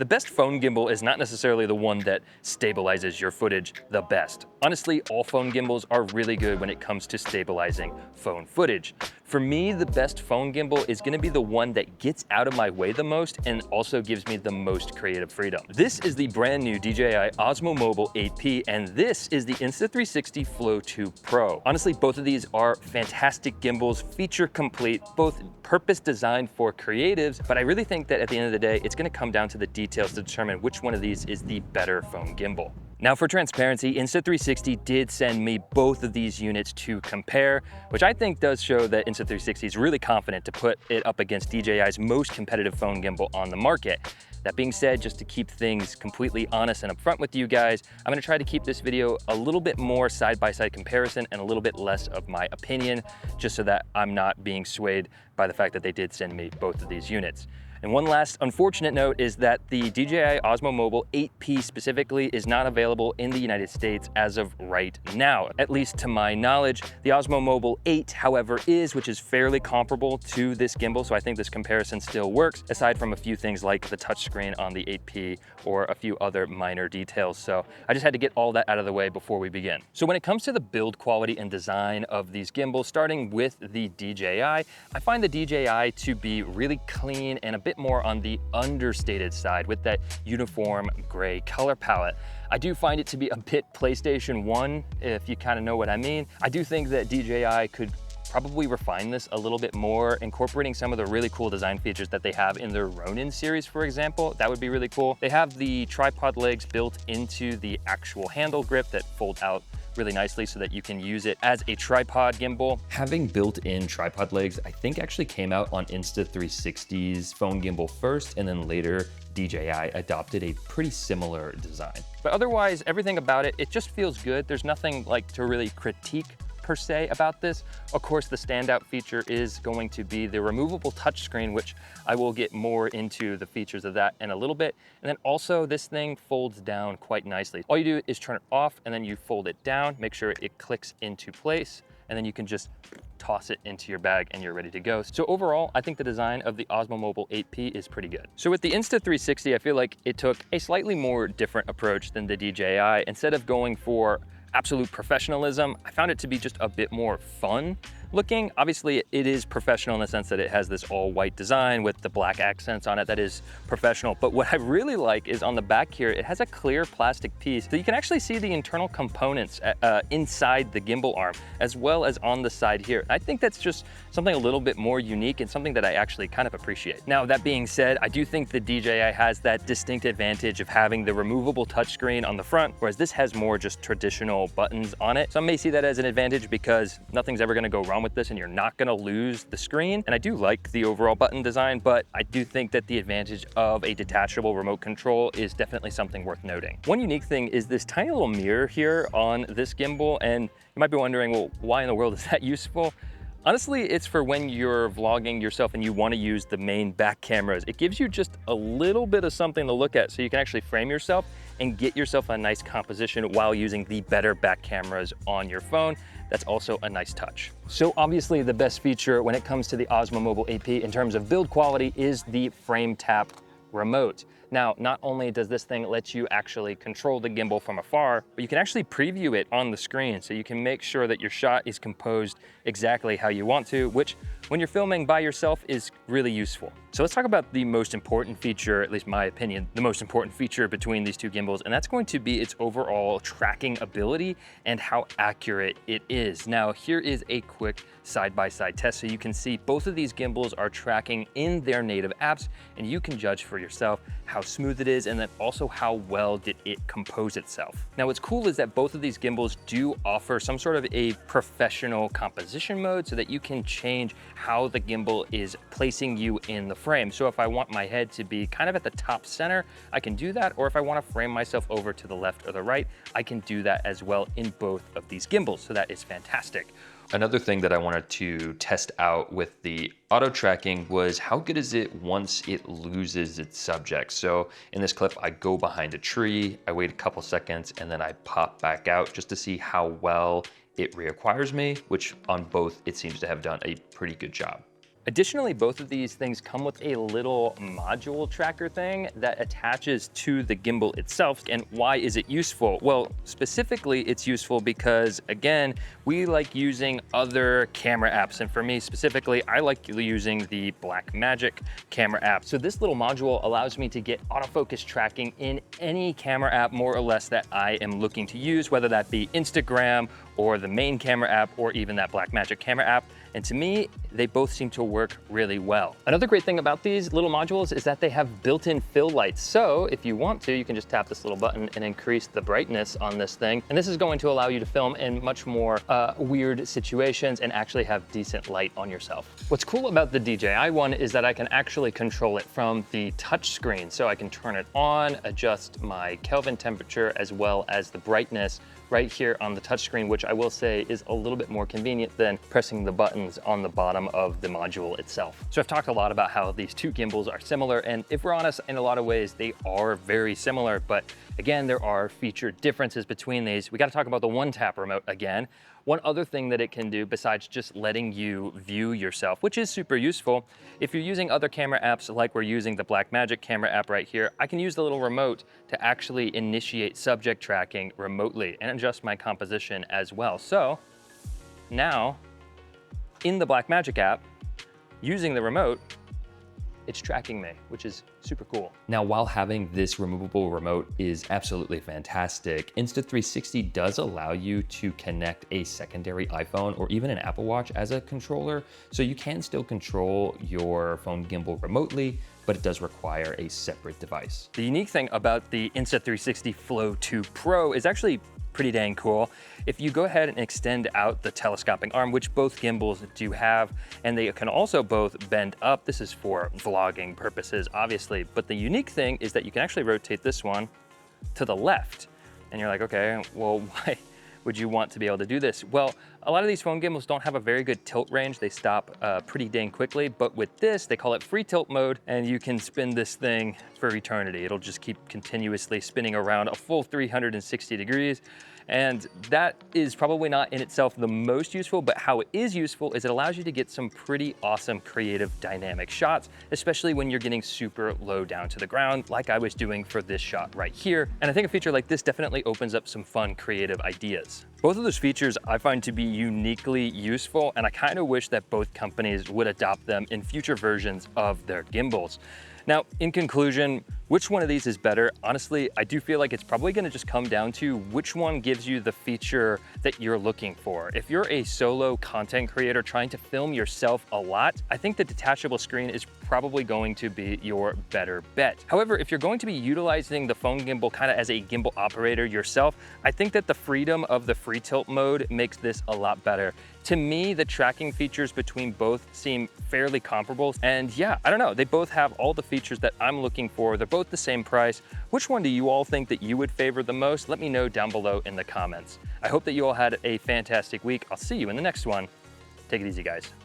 The best phone gimbal is not necessarily the one that stabilizes your footage the best. Honestly, all phone gimbals are really good when it comes to stabilizing phone footage. For me, the best phone gimbal is gonna be the one that gets out of my way the most and also gives me the most creative freedom. This is the brand new DJI Osmo Mobile 8P, and this is the Insta360 Flow 2 Pro. Honestly, both of these are fantastic gimbals, feature complete, both purpose designed for creatives, but I really think that at the end of the day, it's gonna come down to the details to determine which one of these is the better phone gimbal. Now for transparency, Insta360 did send me both of these units to compare, which I think does show that Insta360 is really confident to put it up against DJI's most competitive phone gimbal on the market. That being said, just to keep things completely honest and upfront with you guys, I'm gonna try to keep this video a little bit more side-by-side comparison and a little bit less of my opinion, just so that I'm not being swayed by the fact that they did send me both of these units. And one last unfortunate note is that the DJI Osmo Mobile 8P specifically is not available in the United States as of right now, at least to my knowledge. The Osmo Mobile 8, however, is, which is fairly comparable to this gimbal, so I think this comparison still works, aside from a few things like the touchscreen on the 8P or a few other minor details. So I just had to get all that out of the way before we begin. So when it comes to the build quality and design of these gimbals, starting with the DJI, I find the DJI to be really clean and a bit more on the understated side with that uniform gray color palette. I do find it to be a bit PlayStation 1, if you kind of know what I mean. I do think that DJI could probably refine this a little bit more, incorporating some of the really cool design features that they have in their Ronin series, for example. That would be really cool. They have the tripod legs built into the actual handle grip that fold out really nicely so that you can use it as a tripod gimbal. Having built-in tripod legs, I think actually came out on Insta360's phone gimbal first, and then later DJI adopted a pretty similar design. But otherwise, everything about it, it just feels good. There's nothing like to really critique per se about this. Of course, the standout feature is going to be the removable touchscreen, which I will get more into the features of that in a little bit. And then also this thing folds down quite nicely. All you do is turn it off and then you fold it down, make sure it clicks into place, and then you can just toss it into your bag and you're ready to go. So overall, I think the design of the Osmo Mobile 8P is pretty good. So with the Insta360, I feel like it took a slightly more different approach than the DJI. Instead of going for absolute professionalism, I found it to be just a bit more fun looking. Obviously, it is professional in the sense that it has this all white design with the black accents on it. That is professional. But what I really like is on the back here, it has a clear plastic piece. So you can actually see the internal components inside the gimbal arm, as well as on the side here. I think that's just something a little bit more unique and something that I actually kind of appreciate. Now, that being said, I do think the DJI has that distinct advantage of having the removable touchscreen on the front, whereas this has more just traditional buttons on it. Some may see that as an advantage because nothing's ever gonna go wrong with this and you're not gonna lose the screen. And I do like the overall button design, but I do think that the advantage of a detachable remote control is definitely something worth noting. One unique thing is this tiny little mirror here on this gimbal, and you might be wondering, well, why in the world is that useful? Honestly, it's for when you're vlogging yourself and you want to use the main back cameras. It gives you just a little bit of something to look at so you can actually frame yourself and get yourself a nice composition while using the better back cameras on your phone. That's also a nice touch. So obviously the best feature when it comes to the Osmo Mobile 8P in terms of build quality is the FrameTap Remote. Now, not only does this thing let you actually control the gimbal from afar, but you can actually preview it on the screen, so you can make sure that your shot is composed exactly how you want to, which when you're filming by yourself is really useful. So let's talk about the most important feature, at least my opinion, the most important feature between these two gimbals, and that's going to be its overall tracking ability and how accurate it is. Now, here is a quick side-by-side test so you can see both of these gimbals are tracking in their native apps, and you can judge for yourself how smooth it is and then also how well did it compose itself. Now, what's cool is that both of these gimbals do offer some sort of a professional composition mode so that you can change how the gimbal is placing you in the frame. So if I want my head to be kind of at the top center, I can do that. Or if I want to frame myself over to the left or the right, I can do that as well in both of these gimbals. So that is fantastic. Another thing that I wanted to test out with the auto tracking was how good is it once it loses its subject. So in this clip, I go behind a tree, I wait a couple seconds, and then I pop back out just to see how well it reacquires me, which on both, it seems to have done a pretty good job. Additionally, both of these things come with a little module tracker thing that attaches to the gimbal itself. And why is it useful? Well, specifically, it's useful because, again, we like using other camera apps. And for me specifically, I like using the Blackmagic camera app. So this little module allows me to get autofocus tracking in any camera app, more or less, that I am looking to use, whether that be Instagram or the main camera app or even that Blackmagic camera app. And to me, they both seem to work really well. Another great thing about these little modules is that they have built-in fill lights. So if you want to, you can just tap this little button and increase the brightness on this thing. And this is going to allow you to film in much more weird situations and actually have decent light on yourself. What's cool about the DJI one is that I can actually control it from the touch screen. So I can turn it on, adjust my Kelvin temperature, as well as the brightness right here on the touchscreen, which I will say is a little bit more convenient than pressing the buttons on the bottom of the module itself. So I've talked a lot about how these two gimbals are similar, and if we're honest, in a lot of ways, they are very similar, but again, there are feature differences between these. We gotta talk about the one-tap remote again. One other thing that it can do besides just letting you view yourself, which is super useful, if you're using other camera apps like we're using the Blackmagic camera app right here, I can use the little remote to actually initiate subject tracking remotely and adjust my composition as well. So now in the Blackmagic app, using the remote, it's tracking me, which is super cool. Now, while having this removable remote is absolutely fantastic, Insta360 does allow you to connect a secondary iPhone or even an Apple Watch as a controller. So you can still control your phone gimbal remotely, but it does require a separate device. The unique thing about the Insta360 Flow 2 Pro is actually pretty dang cool. If you go ahead and extend out the telescoping arm, which both gimbals do have, and they can also both bend up. This is for vlogging purposes, obviously, but the unique thing is that you can actually rotate this one to the left. And you're like, okay, well, why would you want to be able to do this? Well, a lot of these phone gimbals don't have a very good tilt range. They stop pretty dang quickly, but with this, they call it free tilt mode, and you can spin this thing for eternity. It'll just keep continuously spinning around a full 360 degrees. And that is probably not in itself the most useful, but how it is useful is it allows you to get some pretty awesome creative dynamic shots, especially when you're getting super low down to the ground, like I was doing for this shot right here. And I think a feature like this definitely opens up some fun creative ideas. Both of those features I find to be uniquely useful, and I kind of wish that both companies would adopt them in future versions of their gimbals. Now, in conclusion, which one of these is better? Honestly, I do feel like it's probably gonna just come down to which one gives you the feature that you're looking for. If you're a solo content creator trying to film yourself a lot, I think the detachable screen is probably going to be your better bet. However, if you're going to be utilizing the phone gimbal kind of as a gimbal operator yourself, I think that the freedom of the free tilt mode makes this a lot better. To me, the tracking features between both seem fairly comparable. And yeah, I don't know, they both have all the features that I'm looking for. They're both the same price. Which one do you all think that you would favor the most? Let me know down below in the comments. I hope that you all had a fantastic week. I'll see you in the next one. Take it easy, guys.